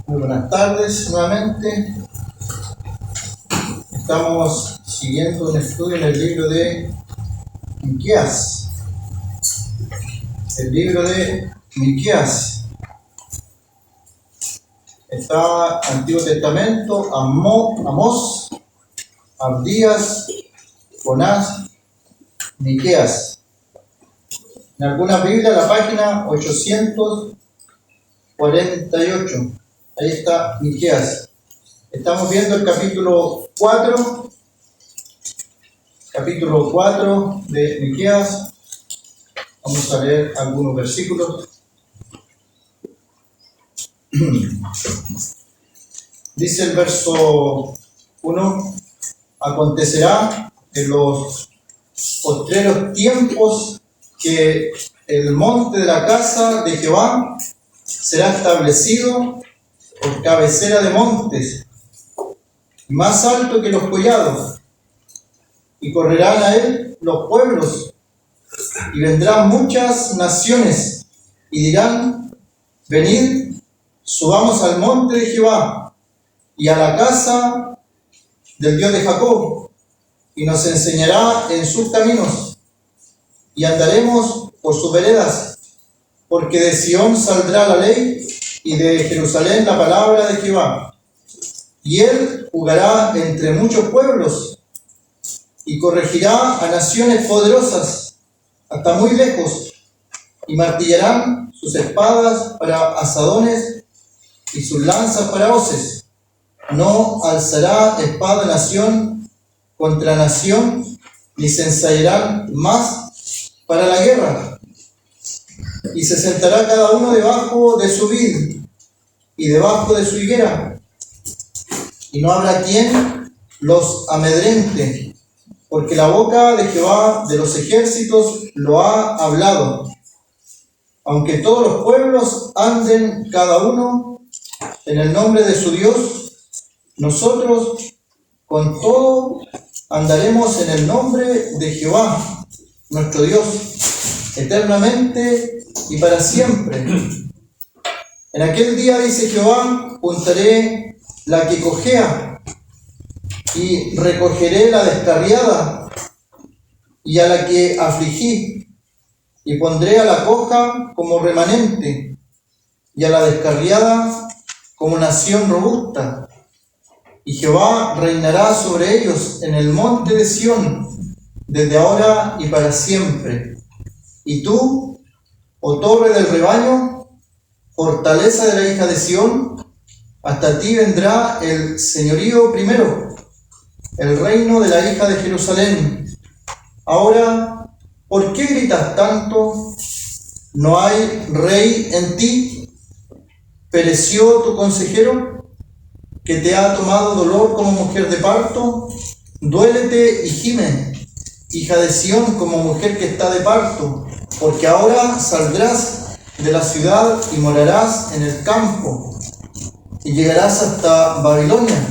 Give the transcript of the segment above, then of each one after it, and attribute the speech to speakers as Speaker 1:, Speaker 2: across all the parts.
Speaker 1: Muy buenas tardes nuevamente. Estamos siguiendo un estudio en el libro de Miqueas. El libro de Miqueas. Está Antiguo Testamento, Amós, Abdías, Jonás, Miqueas. En alguna Biblia, la página 848. Ahí está Miqueas. Estamos viendo el capítulo 4 de Miqueas. Vamos a leer algunos versículos. Dice el verso 1: acontecerá en los postreros tiempos que el monte de la casa de Jehová será establecido por cabecera de montes, más alto que los collados, y correrán a él los pueblos, y vendrán muchas naciones, y dirán: venid, subamos al monte de Jehová, y a la casa del Dios de Jacob, y nos enseñará en sus caminos, y andaremos por sus veredas, porque de Sión saldrá la ley, y de Jerusalén la palabra de Jehová. Y él jugará entre muchos pueblos, y corregirá a naciones poderosas hasta muy lejos, y martillarán sus espadas para asadones y sus lanzas para hoces. No alzará espada nación contra nación, ni se ensayarán más para la guerra. Y se sentará cada uno debajo de su vid y debajo de su higuera, y no habrá quien los amedrente, porque la boca de Jehová de los ejércitos lo ha hablado. Aunque todos los pueblos anden cada uno en el nombre de su Dios, nosotros con todo andaremos en el nombre de Jehová, nuestro Dios, eternamente y para siempre. En aquel día, dice Jehová, juntaré la que cojea, y recogeré la descarriada, y a la que afligí, y pondré a la coja como remanente, y a la descarriada como nación robusta. Y Jehová reinará sobre ellos en el monte de Sión, desde ahora y para siempre. Y tú, oh torre del rebaño, fortaleza de la hija de Sión, hasta ti vendrá el señorío primero, el reino de la hija de Jerusalén. Ahora, ¿por qué gritas tanto? ¿No hay rey en ti? ¿Pereció tu consejero, que te ha tomado dolor como mujer de parto? Duélete y gime, hija de Sión, como mujer que está de parto, porque ahora saldrás de la ciudad y morarás en el campo, y llegarás hasta Babilonia.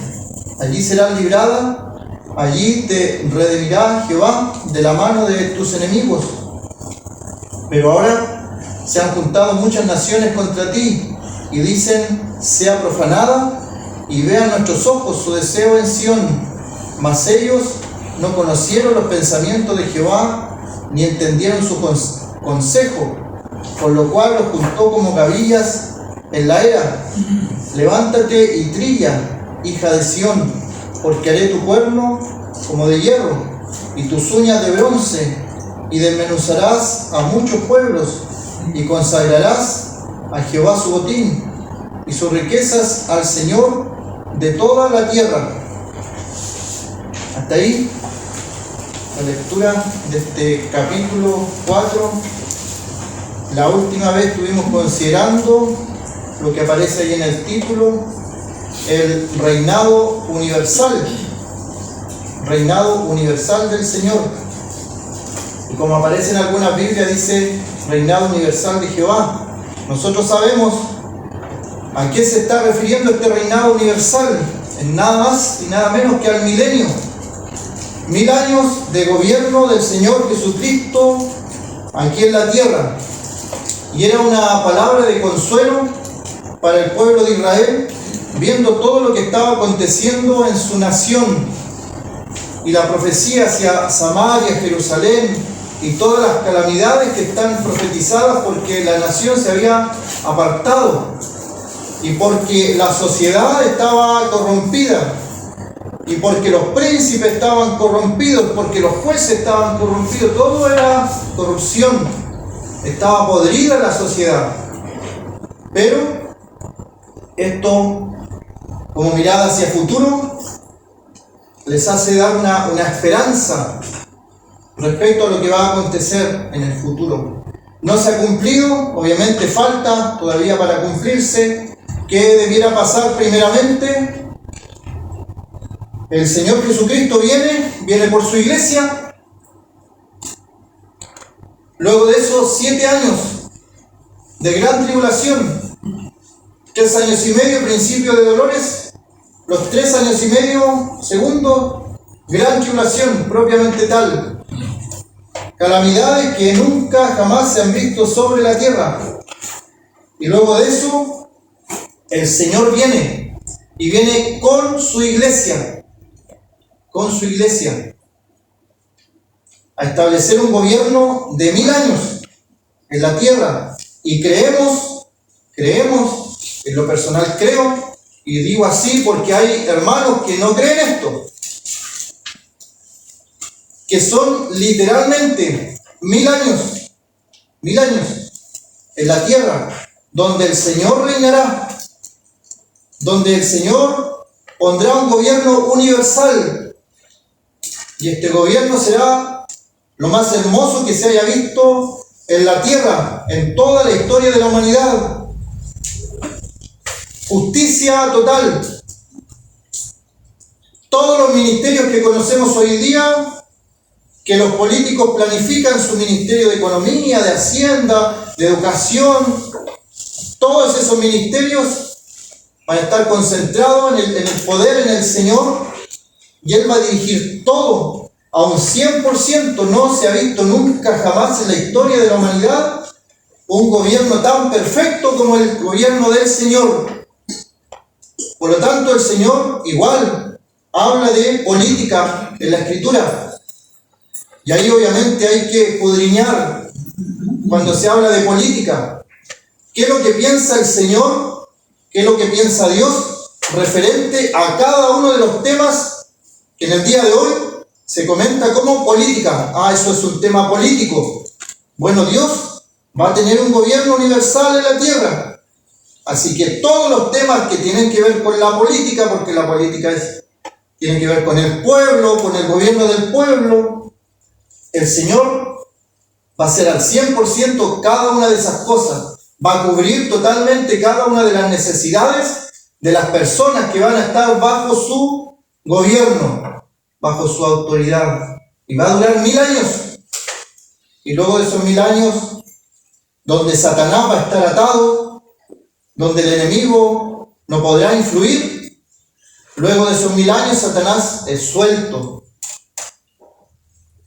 Speaker 1: Allí serás librada, allí te redimirá Jehová de la mano de tus enemigos. Pero ahora se han juntado muchas naciones contra ti, y dicen: sea profanada, y vean nuestros ojos su deseo en Sión. Mas ellos no conocieron los pensamientos de Jehová, ni entendieron su consejo, por lo cual los juntó como gavillas en la era. Levántate y trilla, hija de Sión, porque haré tu cuerno como de hierro, y tus uñas de bronce, y desmenuzarás a muchos pueblos, y consagrarás a Jehová su botín, y sus riquezas al Señor de toda la tierra. Hasta ahí la lectura de este capítulo 4. La última vez estuvimos considerando lo que aparece ahí en el título, el reinado universal del Señor. Y como aparece en algunas Biblias, dice reinado universal de Jehová. Nosotros sabemos a qué se está refiriendo este reinado universal, en nada más y nada menos que al milenio. 1000 años de gobierno del Señor Jesucristo aquí en la tierra. Y era una palabra de consuelo para el pueblo de Israel, viendo todo lo que estaba aconteciendo en su nación y la profecía hacia Samaria, Jerusalén y todas las calamidades que están profetizadas porque la nación se había apartado y porque la sociedad estaba corrompida y porque los príncipes estaban corrompidos, porque los jueces estaban corrompidos, todo era corrupción, estaba podrida la sociedad. Pero esto, como mirada hacia el futuro, les hace dar una esperanza respecto a lo que va a acontecer en el futuro. No se ha cumplido, obviamente falta todavía para cumplirse. ¿Qué debiera pasar primeramente? El Señor Jesucristo viene por su iglesia. Luego de esos 7 años de gran tribulación, 3 años y medio, principio de dolores, los 3 años y medio, segundo, gran tribulación propiamente tal. Calamidades que nunca jamás se han visto sobre la tierra. Y luego de eso, el Señor viene, y viene con su iglesia, a establecer un gobierno de 1000 años en la tierra. Y creemos, en lo personal creo, y digo así porque hay hermanos que no creen esto, que son literalmente 1000 años en la tierra, donde el Señor reinará, donde el Señor pondrá un gobierno universal, y este gobierno será lo más hermoso que se haya visto en la tierra, en toda la historia de la humanidad. Justicia total. Todos los ministerios que conocemos hoy día, que los políticos planifican su ministerio de economía, de hacienda, de educación, todos esos ministerios van a estar concentrados en el poder, en el Señor, y Él va a dirigir todo a un 100%. No se ha visto nunca jamás en la historia de la humanidad un gobierno tan perfecto como el gobierno del Señor. Por lo tanto, el Señor igual habla de política en la Escritura. Y ahí obviamente hay que escudriñar cuando se habla de política. ¿Qué es lo que piensa el Señor? ¿Qué es lo que piensa Dios referente a cada uno de los temas que en el día de hoy se comenta como política? Eso es un tema político. Bueno, Dios va a tener un gobierno universal en la tierra. Así que todos los temas que tienen que ver con la política, porque la política tiene que ver con el pueblo, con el gobierno del pueblo, el Señor va a hacer al 100% cada una de esas cosas. Va a cubrir totalmente cada una de las necesidades de las personas que van a estar bajo su gobierno, bajo su autoridad. Y va a durar 1000 años. Y luego de esos 1000 años, donde Satanás va a estar atado, donde el enemigo no podrá influir, luego de esos 1000 años Satanás es suelto.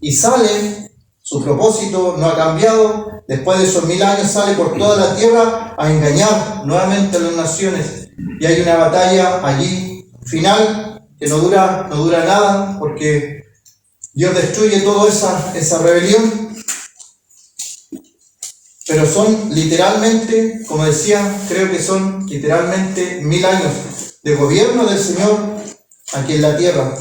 Speaker 1: Y sale, su propósito no ha cambiado, después de esos 1000 años sale por toda la tierra a engañar nuevamente a las naciones. Y hay una batalla allí final que no dura nada, porque Dios destruye toda esa rebelión. Pero son literalmente, como decía, creo que son literalmente 1000 años de gobierno del Señor aquí en la tierra.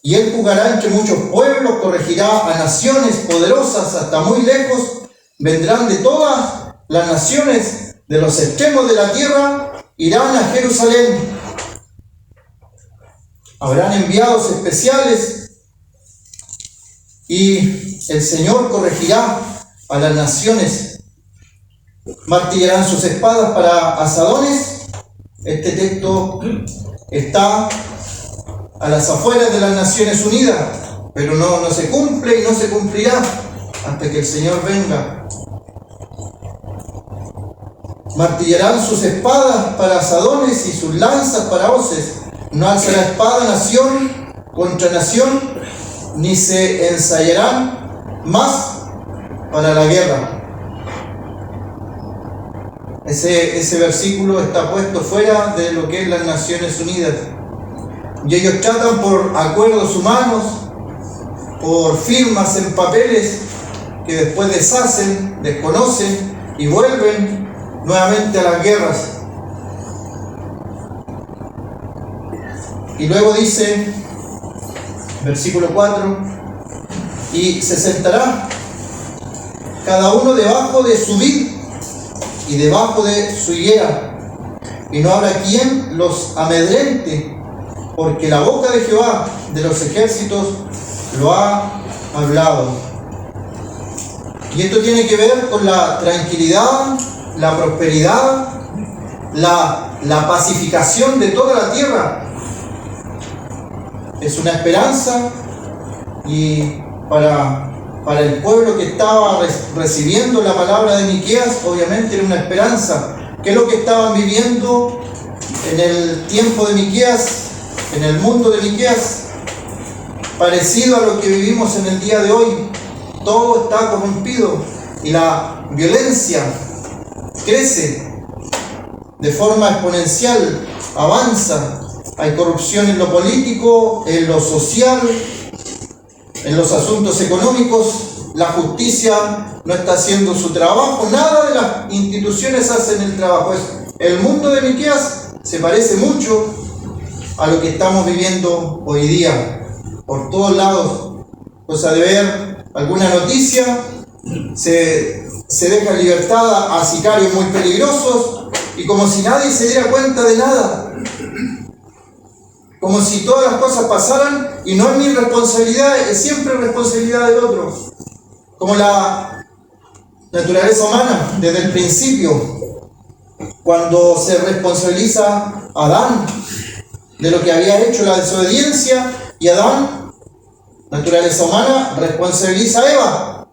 Speaker 1: Y Él jugará entre muchos pueblos, corregirá a naciones poderosas hasta muy lejos. Vendrán de todas las naciones, de los extremos de la tierra, irán a Jerusalén. Habrán enviados especiales y el Señor corregirá a las naciones. Martillarán sus espadas para asadones. Este texto está a las afueras de las Naciones Unidas, pero no se cumple y no se cumplirá hasta que el Señor venga. Martillarán sus espadas para asadones y sus lanzas para hoces. No alzará espada nación contra nación, ni se ensayarán más para la guerra. Ese versículo está puesto fuera de lo que es las Naciones Unidas. Y ellos tratan por acuerdos humanos, por firmas en papeles que después deshacen, desconocen y vuelven nuevamente a las guerras. Y luego dice, versículo 4, y se sentará cada uno debajo de su vid y debajo de su higuera, y no habrá quien los amedrente, porque la boca de Jehová de los ejércitos lo ha hablado. Y esto tiene que ver con la tranquilidad, la prosperidad, la pacificación de toda la tierra. Es una esperanza, y para el pueblo que estaba recibiendo la palabra de Miqueas, obviamente era una esperanza. ¿Qué es lo que estaban viviendo en el tiempo de Miqueas, en el mundo de Miqueas? Parecido a lo que vivimos en el día de hoy. Todo está corrompido y la violencia crece de forma exponencial, avanza. Hay corrupción en lo político, en lo social, en los asuntos económicos. La justicia no está haciendo su trabajo, nada de las instituciones hacen el trabajo. El mundo de Miqueas se parece mucho a lo que estamos viviendo hoy día, por todos lados. Cosa de ver alguna noticia, se deja en libertad a sicarios muy peligrosos, y como si nadie se diera cuenta de nada. Como si todas las cosas pasaran y no es mi responsabilidad, es siempre responsabilidad del otro. Como la naturaleza humana, desde el principio, cuando se responsabiliza a Adán de lo que había hecho, la desobediencia, y Adán, naturaleza humana, responsabiliza a Eva.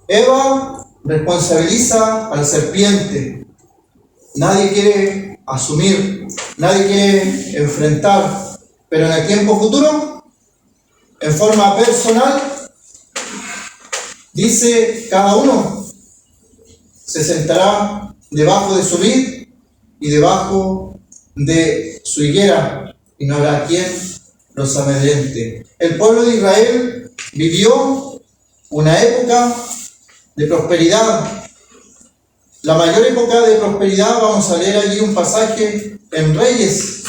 Speaker 1: Eva responsabiliza a la serpiente. Nadie quiere asumir, nadie quiere enfrentar, pero en el tiempo futuro, en forma personal, dice cada uno se sentará debajo de su vid y debajo de su higuera, y no habrá quien los amedrente. El pueblo de Israel vivió una época de prosperidad. La mayor época de prosperidad, vamos a leer allí un pasaje en Reyes.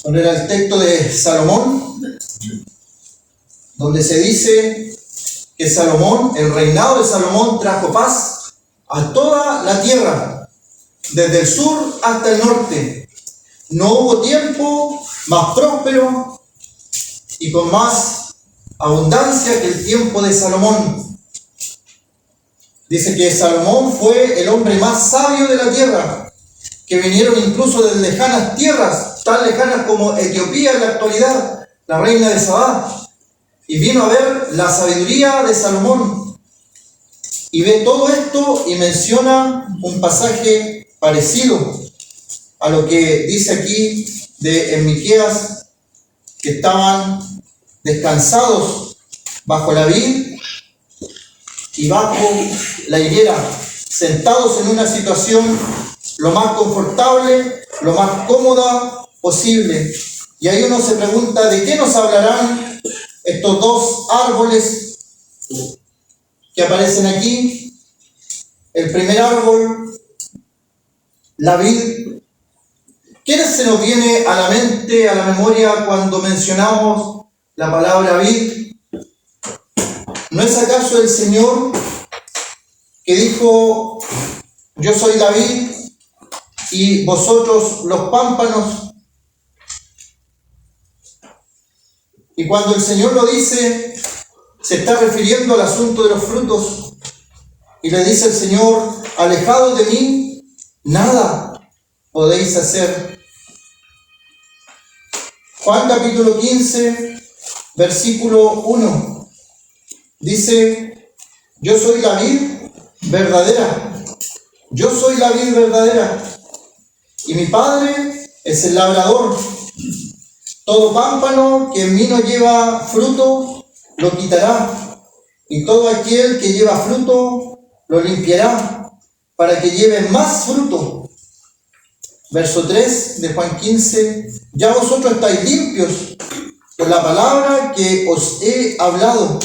Speaker 1: Donde era el texto de Salomón, donde se dice que Salomón, el reinado de Salomón, trajo paz a toda la tierra, desde el sur hasta el norte. No hubo tiempo más próspero y con más abundancia que el tiempo de Salomón. Dice que Salomón fue el hombre más sabio de la tierra, que vinieron incluso de lejanas tierras, tan lejanas como Etiopía en la actualidad, la reina de Sabá, y vino a ver la sabiduría de Salomón. Y ve todo esto y menciona un pasaje parecido a lo que dice aquí en Miqueas, que estaban descansados bajo la vid y bajo la higuera, sentados en una situación lo más confortable, lo más cómoda posible. Y ahí uno se pregunta, ¿de qué nos hablarán estos dos árboles que aparecen aquí? El primer árbol, la vid. ¿Qué se nos viene a la mente, a la memoria, cuando mencionamos la palabra vid? ¿No es acaso el Señor que dijo, yo soy la vid y vosotros los pámpanos? Y cuando el Señor lo dice, se está refiriendo al asunto de los frutos. Y le dice el Señor, alejados de mí, nada podéis hacer. Juan capítulo 15, versículo 1, dice: yo soy la vid verdadera, yo soy la vid verdadera, y mi Padre es el labrador. Todo pámpano que en mí no lleva fruto, lo quitará, y todo aquel que lleva fruto, lo limpiará, para que lleve más fruto. Verso 3 de Juan 15: ya vosotros estáis limpios por la palabra que os he hablado.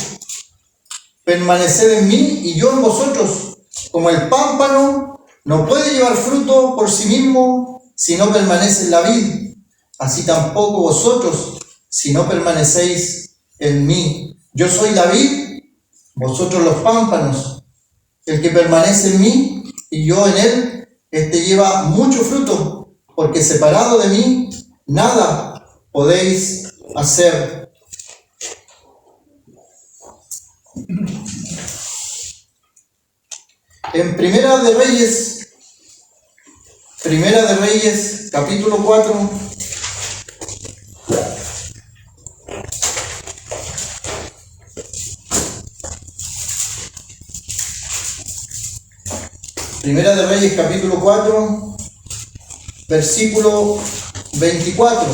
Speaker 1: Permaneced en mí y yo en vosotros. Como el pámpano no puede llevar fruto por sí mismo si no permanece en la vid, así tampoco vosotros si no permanecéis en mí. Yo soy la vid, vosotros los pámpanos. El que permanece en mí y yo en él, este lleva mucho fruto, porque separado de mí nada podéis hacer. En Primera de Reyes, capítulo 4, Primera de Reyes, capítulo 4, versículo 24.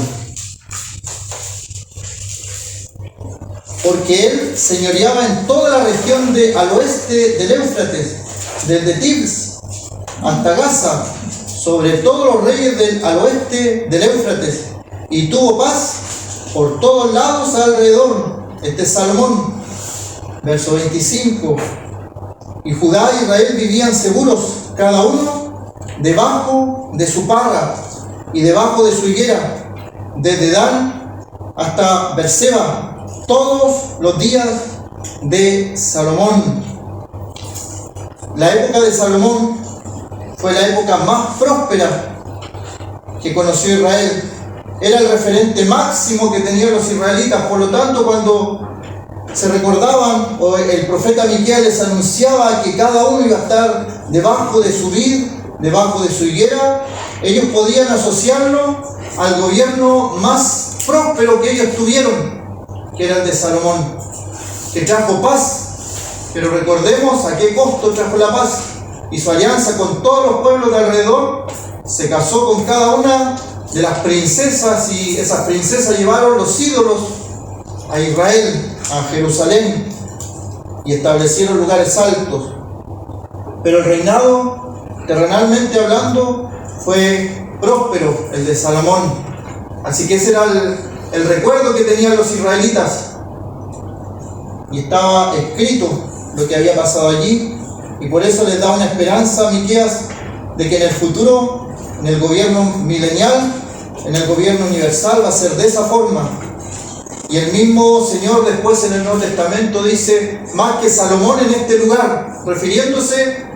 Speaker 1: Porque él señoreaba en toda la región al oeste del Éufrates, desde Tibs hasta Gaza, sobre todos los reyes al oeste del Éufrates, y tuvo paz por todos lados alrededor. Este es Salomón. Verso 25. Y Judá e Israel vivían seguros, cada uno debajo de su parra y debajo de su higuera, desde Dan hasta Berseba, todos los días de Salomón. La época de Salomón fue la época más próspera que conoció Israel. Era el referente máximo que tenían los israelitas. Por lo tanto, cuando se recordaban, o el profeta Miqueas les anunciaba que cada uno iba a estar debajo de su vid, debajo de su higuera, ellos podían asociarlo al gobierno más próspero que ellos tuvieron, que era el de Salomón, que trajo paz. Pero recordemos a qué costo trajo la paz. Hizo alianza con todos los pueblos de alrededor, se casó con cada una de las princesas, y esas princesas llevaron los ídolos a Israel, a Jerusalén, y establecieron lugares altos. Pero el reinado, terrenalmente hablando, fue próspero, el de Salomón. Así que ese era el recuerdo que tenían los israelitas, y estaba escrito lo que había pasado allí, y por eso les da una esperanza a Miqueas de que en el futuro, en el gobierno milenial, en el gobierno universal, va a ser de esa forma. Y el mismo Señor después en el Nuevo Testamento dice: más que Salomón en este lugar, refiriéndose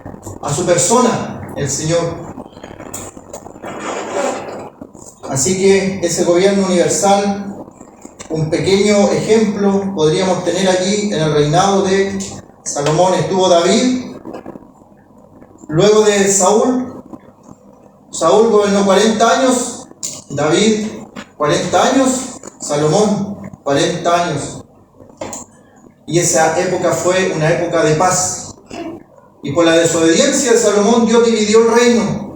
Speaker 1: a su persona, el Señor. Así que ese gobierno universal, un pequeño ejemplo podríamos tener allí en el reinado de Salomón. Estuvo David, luego de Saúl. Saúl gobernó 40 años, David 40 años, Salomón 40 años. Y esa época fue una época de paz. Y por la desobediencia de Salomón, Dios dividió el reino.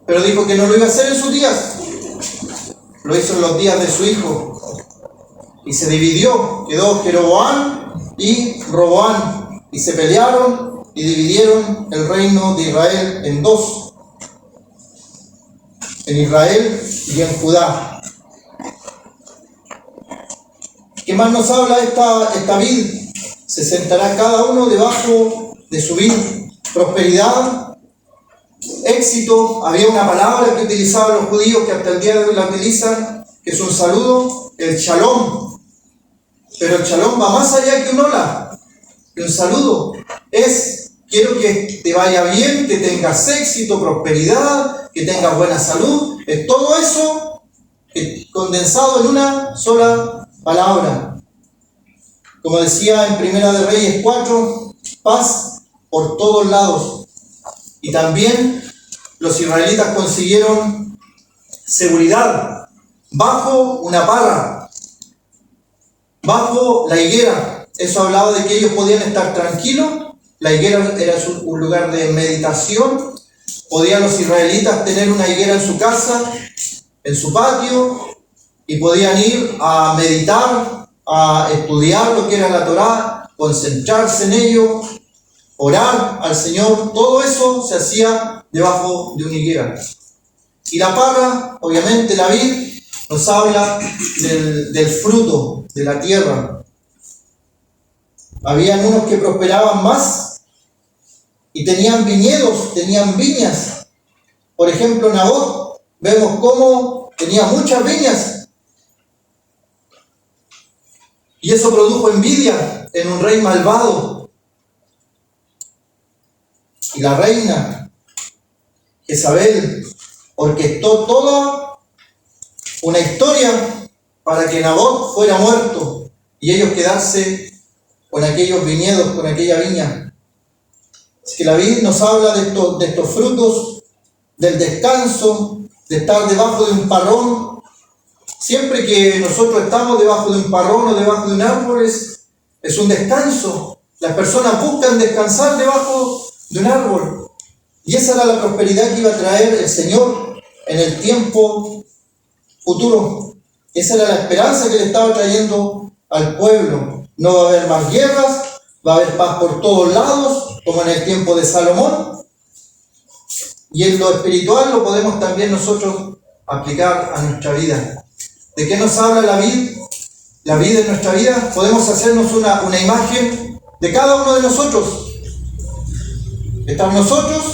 Speaker 1: Pero dijo que no lo iba a hacer en sus días. Lo hizo en los días de su hijo. Y se dividió. Quedó Jeroboam y Roboam. Y se pelearon y dividieron el reino de Israel en dos. En Israel y en Judá. ¿Qué más nos habla esta vid? Se sentará cada uno debajo de su vid. Prosperidad, éxito. Había una palabra que utilizaban los judíos, que hasta el día de hoy la utilizan, que es un saludo, el shalom. Pero el shalom va más allá que un hola, que un saludo. Es: quiero que te vaya bien, que tengas éxito, prosperidad, que tengas buena salud. Es todo eso condensado en una sola palabra. Como decía en Primera de Reyes 4, paz por todos lados. Y también los israelitas consiguieron seguridad bajo una parra, bajo la higuera. Eso hablaba de que ellos podían estar tranquilos. La higuera era un lugar de meditación. Podían los israelitas tener una higuera en su casa, en su patio, y podían ir a meditar, a estudiar lo que era la Torá, concentrarse en ello, orar al Señor. Todo eso se hacía debajo de una higuera. Y la parra, obviamente la vid, nos habla del fruto de la tierra. Habían unos que prosperaban más y tenían viñedos, tenían viñas. Por ejemplo, Nabot, vemos cómo tenía muchas viñas. Y eso produjo envidia en un rey malvado. Y la reina Jezabel orquestó toda una historia para que Nabot fuera muerto y ellos quedarse con aquellos viñedos, con aquella viña. Así que la vid nos habla de estos frutos, del descanso, de estar debajo de un parrón. Siempre que nosotros estamos debajo de un parrón o debajo de un árbol es un descanso. Las personas buscan descansar debajo de un árbol. Y esa era la prosperidad que iba a traer el Señor en el tiempo futuro. Esa era la esperanza que le estaba trayendo al pueblo. No va a haber más guerras, va a haber paz por todos lados, como en el tiempo de Salomón. Y en lo espiritual lo podemos también nosotros aplicar a nuestra vida. ¿De qué nos habla la vid? La vida en nuestra vida. Podemos hacernos una imagen de cada uno de nosotros. Estar nosotros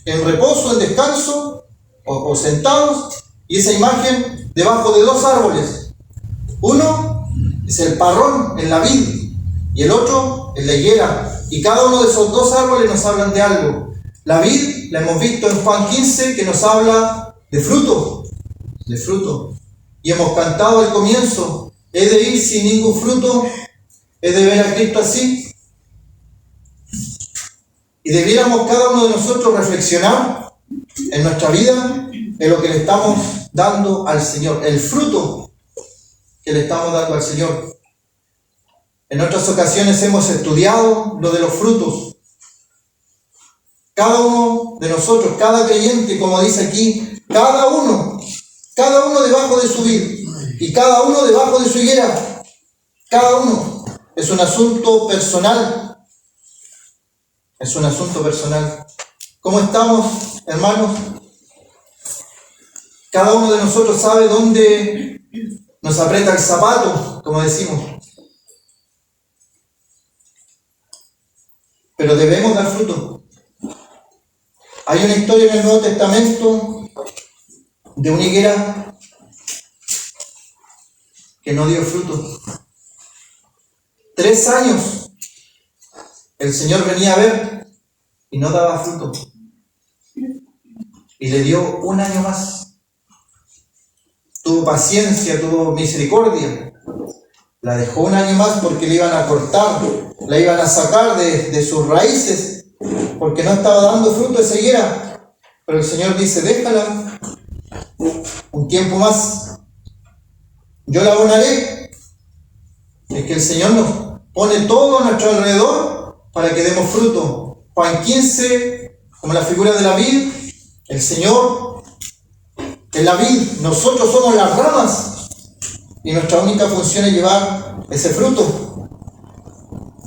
Speaker 1: en reposo, en descanso o sentados, y esa imagen debajo de dos árboles. Uno es el parrón en la vid y el otro en la higuera. Y cada uno de esos dos árboles nos hablan de algo. La vid la hemos visto en Juan 15, que nos habla de fruto. De fruto. Y hemos cantado al comienzo: he de ir sin ningún fruto, he de ver a Cristo así. Y debiéramos cada uno de nosotros reflexionar en nuestra vida en lo que le estamos dando al Señor, el fruto que le estamos dando al Señor. En otras ocasiones hemos estudiado lo de los frutos. Cada uno de nosotros, cada creyente, como dice aquí, cada uno debajo de su vid y cada uno debajo de su higuera. Cada uno. Es un asunto personal. Es un asunto personal. ¿Cómo estamos, hermanos? Cada uno de nosotros sabe dónde nos aprieta el zapato, como decimos. Pero debemos dar fruto. Hay una historia en el Nuevo Testamento de una higuera que no dio fruto. 3 años el Señor venía a ver y no daba fruto. Y le dio 1 año más. Tuvo paciencia, tuvo misericordia. La dejó 1 año más porque le iban a cortar, la iban a sacar de sus raíces, porque no estaba dando fruto esa higuera. Pero el Señor dice: déjala un tiempo más, yo la abonaré. Es que el Señor nos pone todo a nuestro alrededor para que demos fruto. Juan 15, como la figura de la vid, el Señor es la vid, nosotros somos las ramas, y nuestra única función es llevar ese fruto.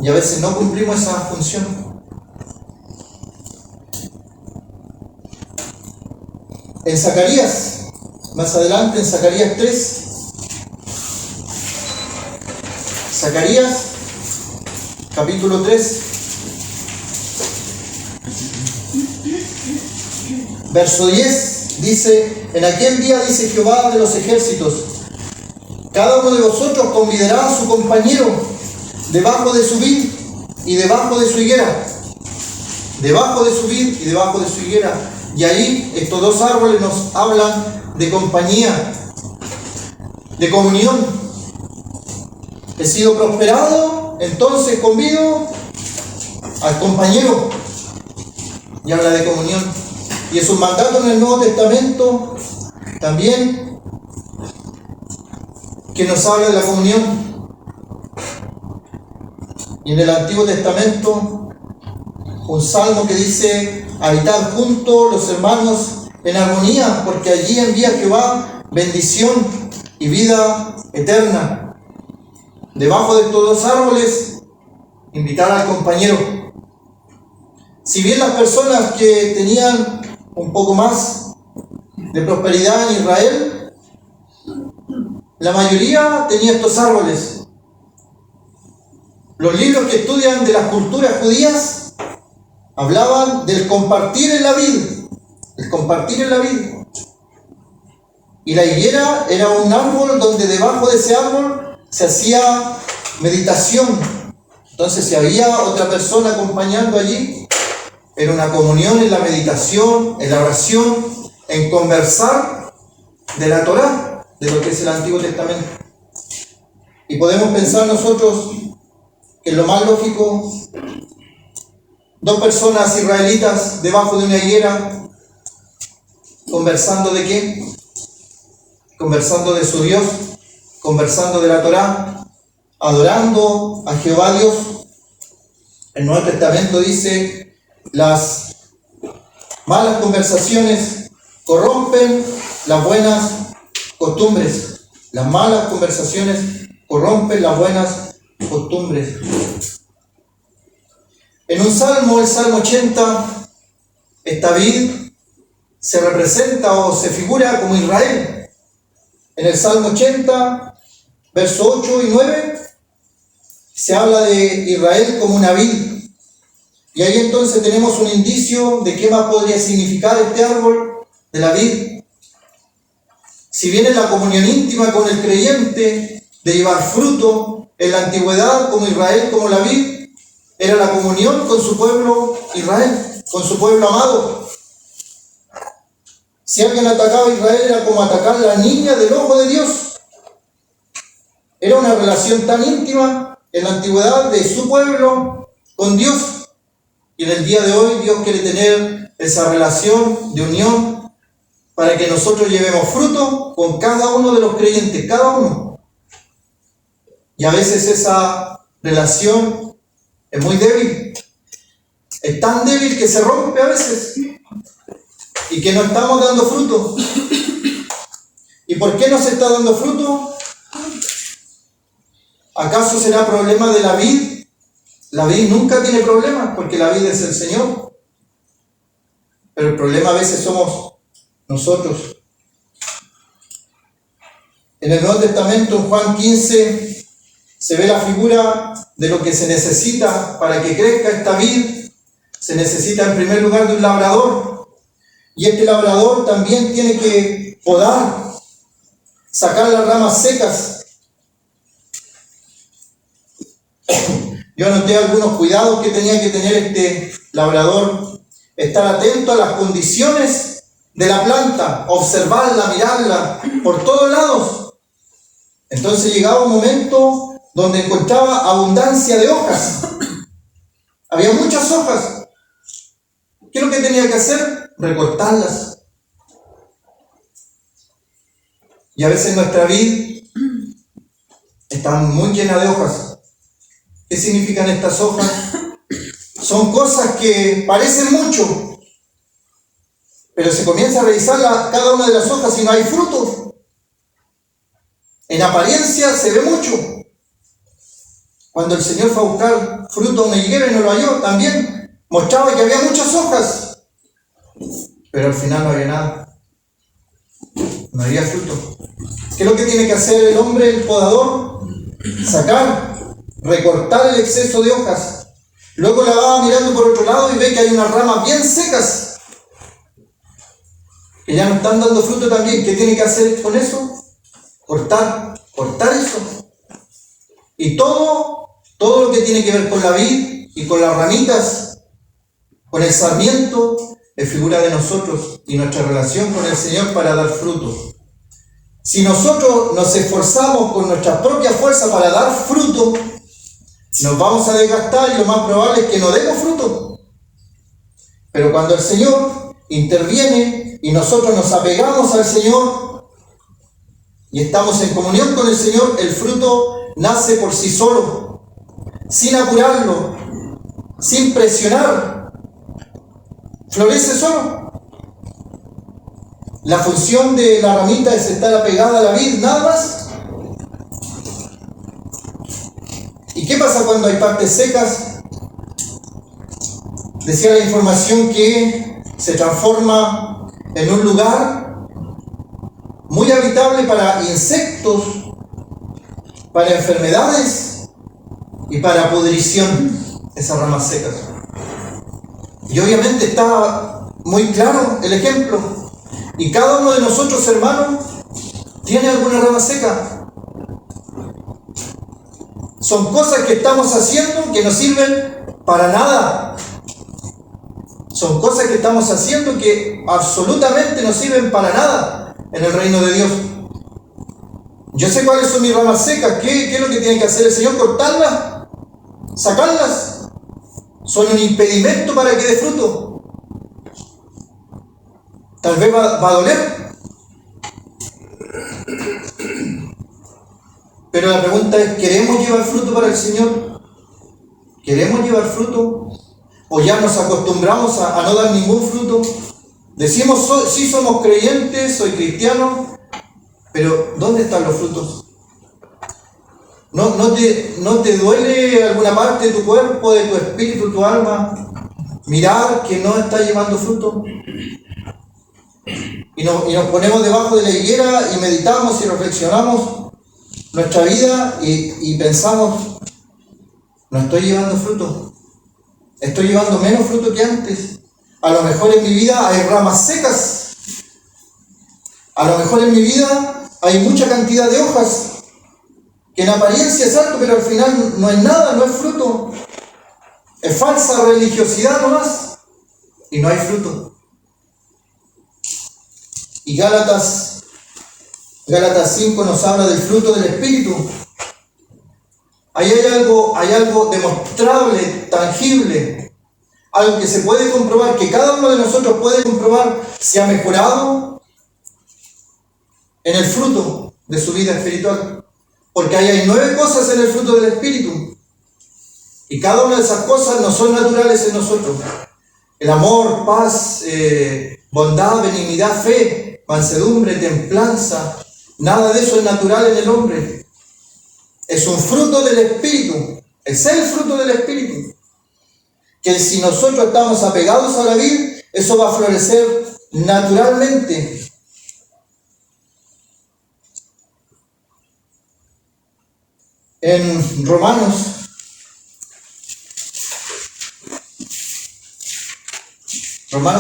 Speaker 1: Y a veces no cumplimos esa función. En Zacarías, más adelante en Zacarías 3, Zacarías capítulo 3, verso 10, dice: en aquel día, dice Jehová de los ejércitos, cada uno de vosotros convidará a su compañero debajo de su vid y debajo de su higuera. Debajo de su vid y debajo de su higuera. Y ahí estos dos árboles nos hablan de compañía, de comunión. He sido prosperado, entonces convido al compañero. Y habla de comunión. Y es un mandato en el Nuevo Testamento también que nos habla de la comunión. Y en el Antiguo Testamento, un salmo que dice: habitad juntos los hermanos en armonía, porque allí envía Jehová bendición y vida eterna. Debajo de todos los árboles, invitar al compañero. Si bien las personas que tenían un poco más de prosperidad en Israel, la mayoría tenía estos árboles. Los libros que estudian de las culturas judías hablaban del compartir en la vid, el compartir en la vid. Y la higuera era un árbol donde debajo de ese árbol se hacía meditación. Entonces, si había otra persona acompañando allí, era una comunión en la meditación, en la oración, en conversar de la Torá, de lo que es el Antiguo Testamento. Y podemos pensar nosotros que lo más lógico, dos personas israelitas debajo de una higuera, ¿conversando de qué? Conversando de su Dios, conversando de la Torá, adorando a Jehová Dios. El Nuevo Testamento dice: las malas conversaciones corrompen las buenas costumbres. Las malas conversaciones corrompen las buenas costumbres. En un salmo, el Salmo 80, esta vid se representa o se figura como Israel. En el Salmo 80, versos 8 y 9, se habla de Israel como una vid. Y ahí entonces tenemos un indicio de qué más podría significar este árbol de la vid. Si bien en la comunión íntima con el creyente de llevar fruto, en la antigüedad como Israel, como la vid, era la comunión con su pueblo Israel, con su pueblo amado. Si alguien atacaba a Israel, era como atacar a la niña del ojo de Dios. Era una relación tan íntima en la antigüedad de su pueblo con Dios. Y en el día de hoy Dios quiere tener esa relación de unión para que nosotros llevemos fruto con cada uno de los creyentes, cada uno. Y a veces esa relación es muy débil. Es tan débil que se rompe a veces y que no estamos dando fruto. ¿Y por qué no se está dando fruto? ¿Acaso será problema de la vid? La vid nunca tiene problemas porque la vid es el Señor. Pero el problema a veces somos nosotros. En el Nuevo Testamento, en Juan 15, se ve la figura de lo que se necesita para que crezca esta vid. Se necesita en primer lugar de un labrador. Y este labrador también tiene que podar, sacar las ramas secas. Yo anoté algunos cuidados que tenía que tener este labrador. Estar atento a las condiciones de la planta, observarla, mirarla por todos lados. Entonces llegaba un momento donde encontraba abundancia de hojas. Había muchas hojas. ¿Qué es lo que tenía que hacer? Recortarlas. Y a veces nuestra vid está muy llena de hojas. ¿Qué significan estas hojas? Son cosas que parecen mucho, pero se comienza a revisar cada una de las hojas y no hay fruto. En apariencia se ve mucho. Cuando el Señor fue a buscar fruto a una higuera y no lo halló, también mostraba que había muchas hojas, pero al final no había nada. No había fruto. ¿Qué es lo que tiene que hacer el hombre, el podador? Sacar, recortar el exceso de hojas. Luego la va mirando por otro lado y ve que hay unas ramas bien secas que ya no están dando fruto también. ¿Qué tiene que hacer con eso? Cortar eso. Y todo lo que tiene que ver con la vid y con las ramitas, con el sarmiento, es figura de nosotros y nuestra relación con el Señor para dar fruto. Si nosotros nos esforzamos con nuestra propia fuerza para dar fruto, nos vamos a desgastar y lo más probable es que no demos fruto. Pero cuando el Señor interviene y nosotros nos apegamos al Señor y estamos en comunión con el Señor, el fruto nace por sí solo, sin apurarlo, sin presionar, florece solo. La función de la ramita es estar apegada a la vid, nada más. ¿Y qué pasa cuando hay partes secas? Decía la información que se transforma en un lugar muy habitable para insectos, para enfermedades y para pudrición, esas ramas secas. Y obviamente está muy claro el ejemplo. Y cada uno de nosotros, hermanos, tiene alguna rama seca. Son cosas que estamos haciendo que no sirven para nada. Son cosas que estamos haciendo que absolutamente no sirven para nada en el reino de Dios. Yo sé cuáles son mis ramas secas. ¿Qué es lo que tiene que hacer el Señor? ¿Cortarlas? ¿Sacarlas? Son un impedimento para que dé fruto. Tal vez va a doler. Pero la pregunta es, ¿queremos llevar fruto para el Señor? ¿Queremos llevar fruto? ¿O ya nos acostumbramos a no dar ningún fruto? Decimos, sí somos creyentes, soy cristiano, pero ¿dónde están los frutos? ¿No te duele alguna parte de tu cuerpo, de tu espíritu, tu alma, mirar que no está llevando fruto? Y nos ponemos debajo de la higuera y meditamos y reflexionamos nuestra vida y pensamos, no estoy llevando fruto, estoy llevando menos fruto que antes. A lo mejor en mi vida hay ramas secas, a lo mejor en mi vida hay mucha cantidad de hojas, que en apariencia es alto, pero al final no es nada, no es fruto, es falsa religiosidad nomás, y no hay fruto. Y Gálatas 5 nos habla del fruto del Espíritu. Ahí hay algo demostrable, tangible, algo que se puede comprobar, que cada uno de nosotros puede comprobar si ha mejorado en el fruto de su vida espiritual. Porque ahí hay 9 cosas en el fruto del Espíritu. Y cada una de esas cosas no son naturales en nosotros. El amor, paz, bondad, benignidad, fe, mansedumbre, templanza, nada de eso es natural en el hombre. Es un fruto del Espíritu, es el fruto del Espíritu. Que si nosotros estamos apegados a la vid, eso va a florecer naturalmente. En Romanos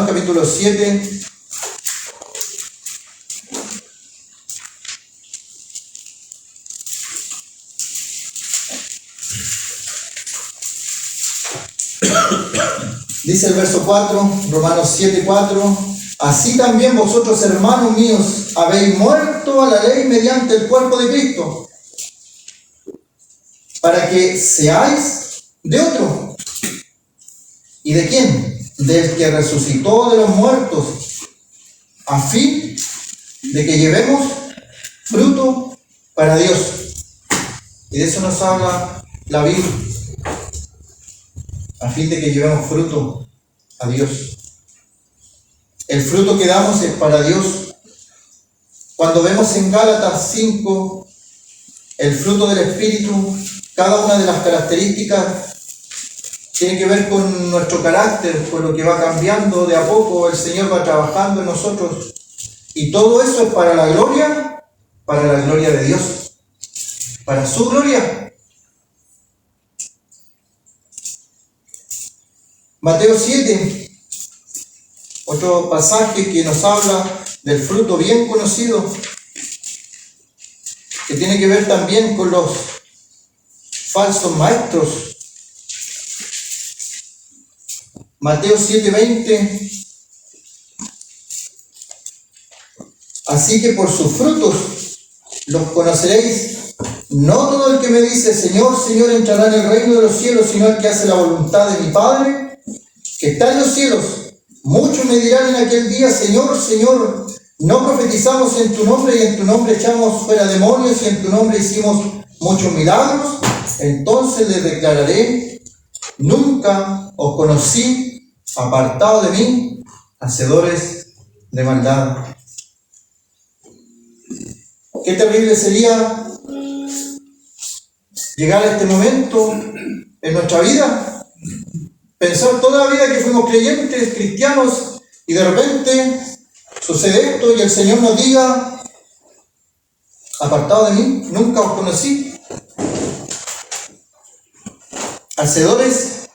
Speaker 1: capítulo 7, dice el verso 4, Romanos 7, 4, así también vosotros, hermanos míos, habéis muerto a la ley mediante el cuerpo de Cristo, para que seáis de otro. ¿Y de quién? Del que resucitó de los muertos, a fin de que llevemos fruto para Dios. Y de eso nos habla la Biblia. A fin de que llevemos fruto a Dios. El fruto que damos es para Dios. Cuando vemos en Gálatas 5 el fruto del Espíritu, cada una de las características tiene que ver con nuestro carácter, con lo que va cambiando de a poco, el Señor va trabajando en nosotros. Y todo eso es para la gloria de Dios, para su gloria. Mateo 7, otro pasaje que nos habla del fruto bien conocido, que tiene que ver también con los falsos maestros. Mateo 7:20. Así que por sus frutos los conoceréis. No todo el que me dice Señor, Señor entrará en el reino de los cielos, sino el que hace la voluntad de mi Padre que está en los cielos. Muchos me dirán en aquel día: Señor, Señor, ¿no profetizamos en tu nombre, y en tu nombre echamos fuera demonios, y en tu nombre hicimos muchos milagros? Entonces les declararé: nunca os conocí, apartado de mí, hacedores de maldad. Qué terrible sería llegar a este momento en nuestra vida, pensar toda la vida que fuimos creyentes, cristianos, y de repente sucede esto y el Señor nos diga: apartado de mí, nunca os conocí, hacedores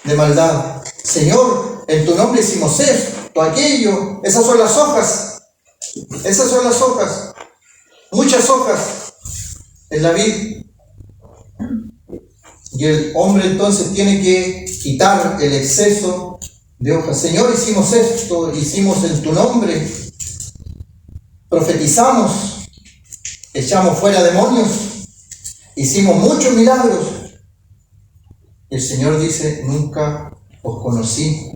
Speaker 1: de maldad. Señor, en tu nombre hicimos esto, aquello. Esas son las hojas, muchas hojas en la vid. Y el hombre entonces tiene que quitar el exceso de hojas. Señor, hicimos esto, hicimos en tu nombre, profetizamos, echamos fuera demonios, hicimos muchos milagros. Y el Señor dice: nunca os conocí.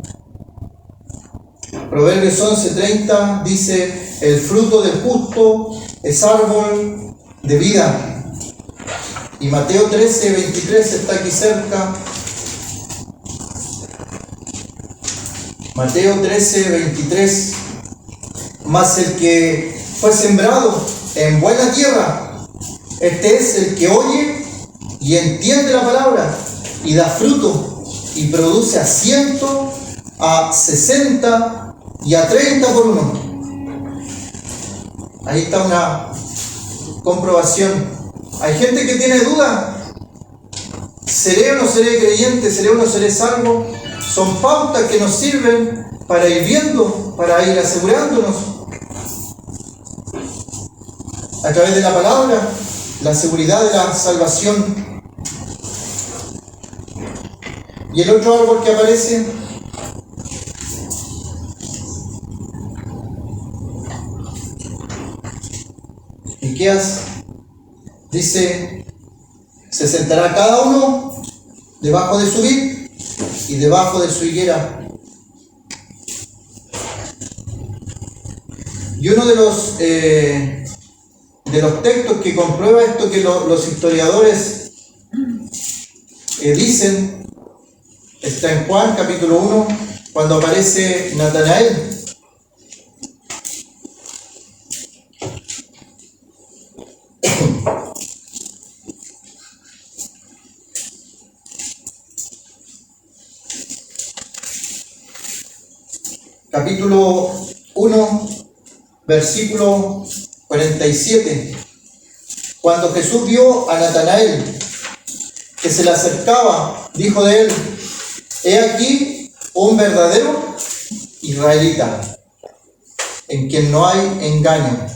Speaker 1: Proverbios 11:30 dice: el fruto del justo es árbol de vida. Y Mateo 13:23 está aquí cerca. Mateo 13:23. Mas el que fue sembrado en buena tierra, este es el que oye y entiende la palabra, y da fruto, y produce a 100, a 60 y a 30 por uno. Ahí está una comprobación. Hay gente que tiene duda: ¿seré o no seré creyente? ¿Seré o no seré salvo? Son pautas que nos sirven para ir viendo, para ir asegurándonos a través de la palabra, la seguridad de la salvación. Y el otro árbol que aparece, Miqueas, dice: se sentará cada uno debajo de su vid y debajo de su higuera. Y uno de los textos que comprueba esto, que los historiadores dicen, está en Juan capítulo 1, cuando aparece Natanael. Capítulo 1, versículo 47. Cuando Jesús vio a Natanael que se le acercaba, dijo de él: he aquí un verdadero israelita, en quien no hay engaño.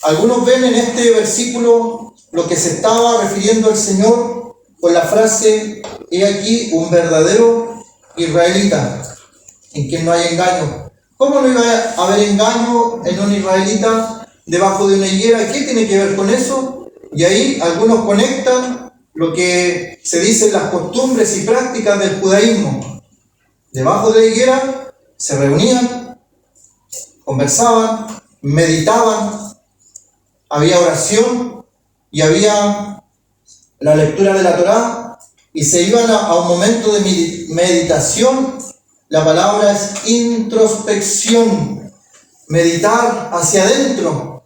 Speaker 1: Algunos ven en este versículo lo que se estaba refiriendo el Señor con la frase: he aquí un verdadero israelita, en quien no hay engaño. ¿Cómo no iba a haber engaño en un israelita debajo de una higuera? ¿Qué tiene que ver con eso? Y ahí algunos conectan lo que se dice en las costumbres y prácticas del judaísmo. Debajo de la higuera se reunían, conversaban, meditaban, había oración y había la lectura de la Torá, y se iban a un momento de meditación. La palabra es introspección, meditar hacia adentro.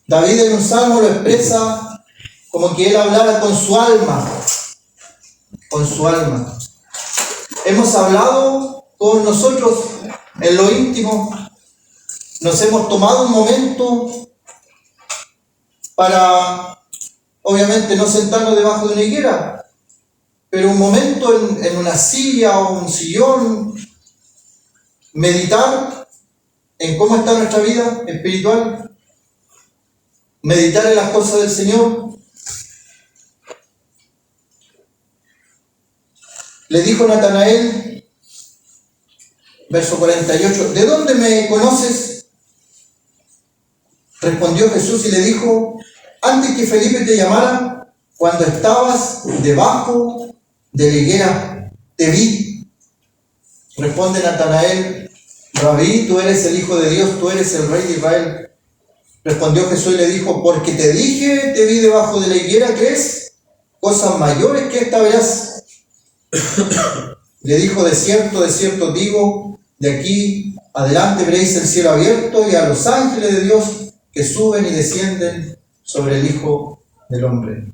Speaker 1: David en un salmo lo expresa como que él hablara con su alma. Con su alma. Hemos hablado con nosotros en lo íntimo. Nos hemos tomado un momento para, obviamente, no sentarnos debajo de una higuera, pero un momento en una silla o un sillón, meditar en cómo está nuestra vida espiritual, meditar en las cosas del Señor. Le dijo Natanael, verso 48, ¿de dónde me conoces? Respondió Jesús y le dijo, antes que Felipe te llamara, cuando estabas debajo de la higuera, te vi. Responde Natanael: Rabí, tú eres el Hijo de Dios, tú eres el Rey de Israel. Respondió Jesús y le dijo: porque te dije, te vi debajo de la higuera, ¿crees? Cosas mayores que esta verás. Le dijo: de cierto os digo, de aquí adelante veréis el cielo abierto y a los ángeles de Dios que suben y descienden sobre el Hijo del Hombre.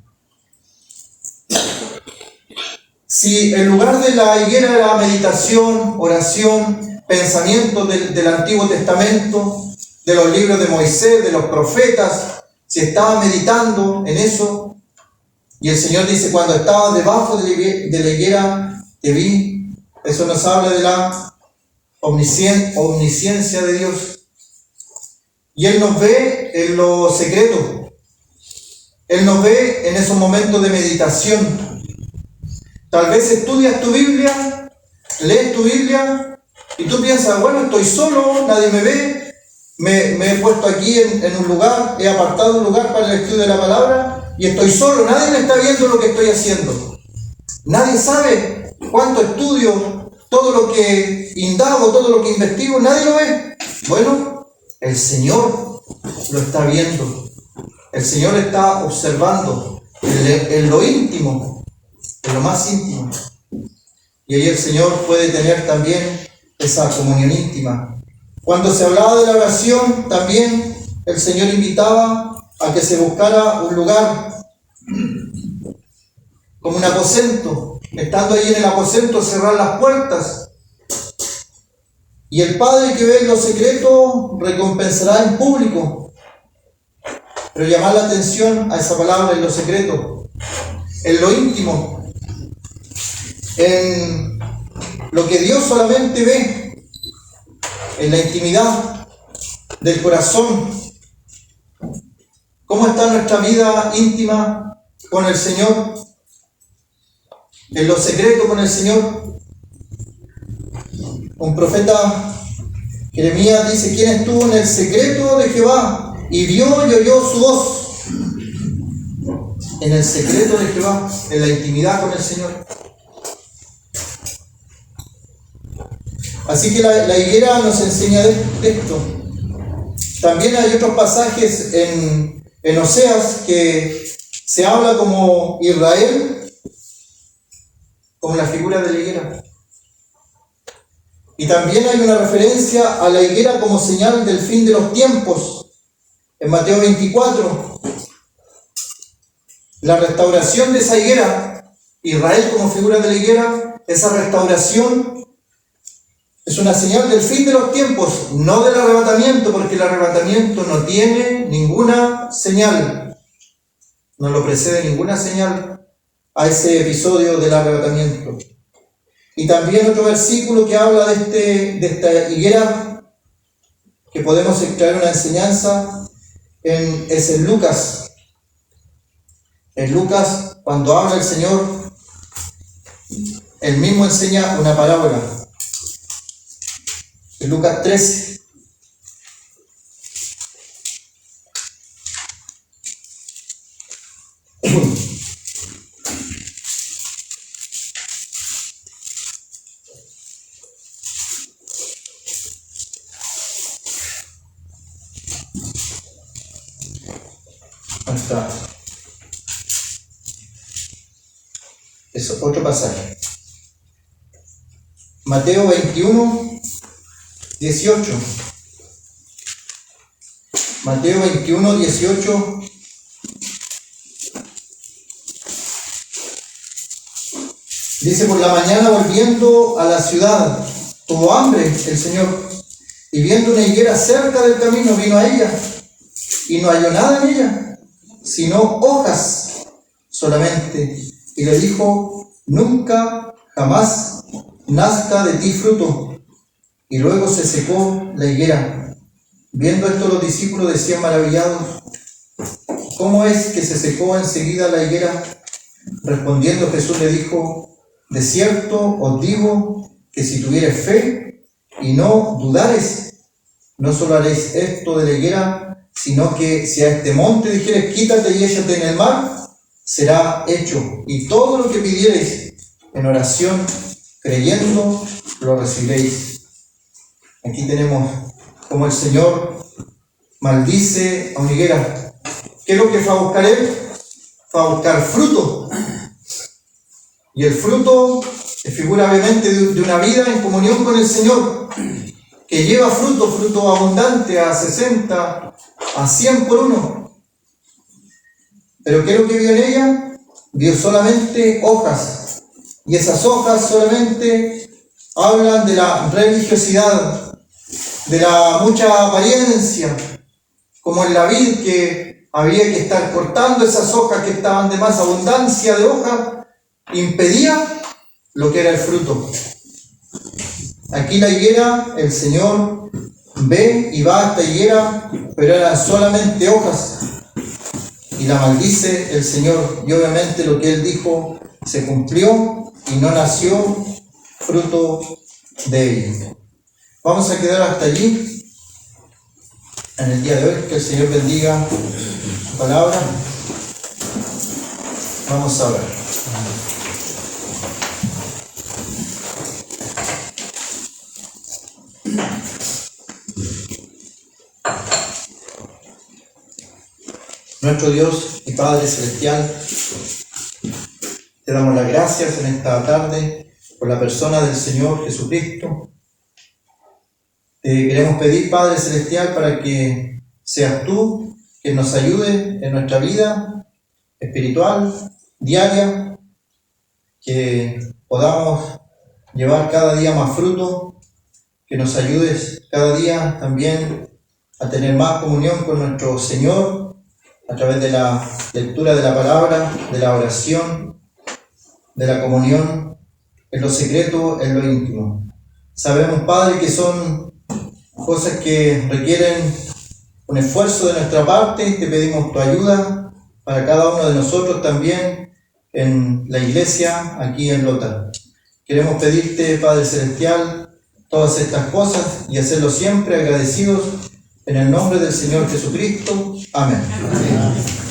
Speaker 1: Si el lugar de la higuera era meditación, oración, pensamiento del Antiguo Testamento, de los libros de Moisés, de los profetas, si estaba meditando en eso, y el Señor dice: cuando estaba debajo de la higuera te vi, eso nos habla de la omnisciencia de Dios. Y Él nos ve en lo secreto, Él nos ve en esos momentos de meditación. Tal vez estudias tu Biblia, lees tu Biblia y tú piensas: bueno, estoy solo, nadie me ve, me he puesto aquí en un lugar, he apartado un lugar para el estudio de la palabra y estoy solo, nadie me está viendo lo que estoy haciendo. Nadie sabe cuánto estudio, todo lo que indago, todo lo que investigo, nadie lo ve. Bueno, el Señor lo está viendo, el Señor está observando en lo íntimo, en lo más íntimo. Y ahí el Señor puede tener también esa comunión íntima. Cuando se hablaba de la oración, también el Señor invitaba a que se buscara un lugar, como un aposento. Estando ahí en el aposento, cerrar las puertas. Y el Padre que ve en lo secreto recompensará en público. Pero llamar la atención a esa palabra, en lo secreto, en lo íntimo, en lo que Dios solamente ve, en la intimidad del corazón. ¿Cómo está nuestra vida íntima con el Señor? En lo secreto con el Señor. Un profeta, Jeremías, dice: ¿quién estuvo en el secreto de Jehová y vio y oyó su voz? En el secreto de Jehová, en la intimidad con el Señor. Así que la higuera nos enseña de esto. También hay otros pasajes en Oseas que se habla como Israel, como la figura de la higuera. Y también hay una referencia a la higuera como señal del fin de los tiempos. En Mateo 24, la restauración de esa higuera, Israel como figura de la higuera, esa restauración es una señal del fin de los tiempos, no del arrebatamiento, porque el arrebatamiento no tiene ninguna señal, no lo precede ninguna señal a ese episodio del arrebatamiento. Y también otro versículo que habla de esta higuera, que podemos extraer una enseñanza, es en Lucas. En Lucas, cuando habla el Señor, Él mismo enseña una parábola. En Lucas 13. Hasta es otro pasaje. Mateo 21, 18. Mateo 21, 18. Dice: por la mañana, volviendo a la ciudad, tuvo hambre el Señor, y viendo una higuera cerca del camino, vino a ella, y no halló nada en ella, sino hojas solamente, y le dijo: nunca, jamás nazca de ti fruto. Y luego se secó la higuera. Viendo esto, los discípulos decían maravillados: ¿cómo es que se secó enseguida la higuera? Respondiendo Jesús le dijo: de cierto os digo que si tuviereis fe y no dudareis, no solo haréis esto de la higuera, sino que si a este monte dijeres: quítate y échate en el mar, será hecho. Y todo lo que pidiereis en oración, creyendo lo recibiréis. Aquí tenemos como el Señor maldice a una higuera. ¿Qué es lo que fue a buscar Él? Fue a buscar fruto. Y el fruto es figura obviamente de una vida en comunión con el Señor, que lleva fruto abundante a 60, a 100 por uno. Pero ¿qué es lo que vio en ella? Vio solamente hojas. Y esas hojas solamente hablan de la religiosidad, de la mucha apariencia, como en la vid que había que estar cortando esas hojas que estaban de más abundancia de hojas, impedía lo que era el fruto. Aquí la higuera, el Señor ve y va a esta higuera, pero eran solamente hojas, y la maldice el Señor, y obviamente lo que Él dijo se cumplió y no nació fruto de ella. Vamos a quedar hasta allí en el día de hoy. Que el Señor bendiga su palabra. Vamos a ver. Nuestro Dios y Padre Celestial, te damos las gracias en esta tarde por la persona del Señor Jesucristo. Te queremos pedir, Padre Celestial, para que seas tú quien nos ayude en nuestra vida espiritual, diaria, que podamos llevar cada día más fruto, que nos ayudes cada día también a tener más comunión con nuestro Señor, a través de la lectura de la palabra, de la oración, de la comunión, en lo secreto, en lo íntimo. Sabemos, Padre, que son cosas que requieren un esfuerzo de nuestra parte. Te pedimos tu ayuda para cada uno de nosotros también en la iglesia, aquí en Lota. Queremos pedirte, Padre Celestial, todas estas cosas y hacerlo siempre agradecidos en el nombre del Señor Jesucristo. Amén. Amén.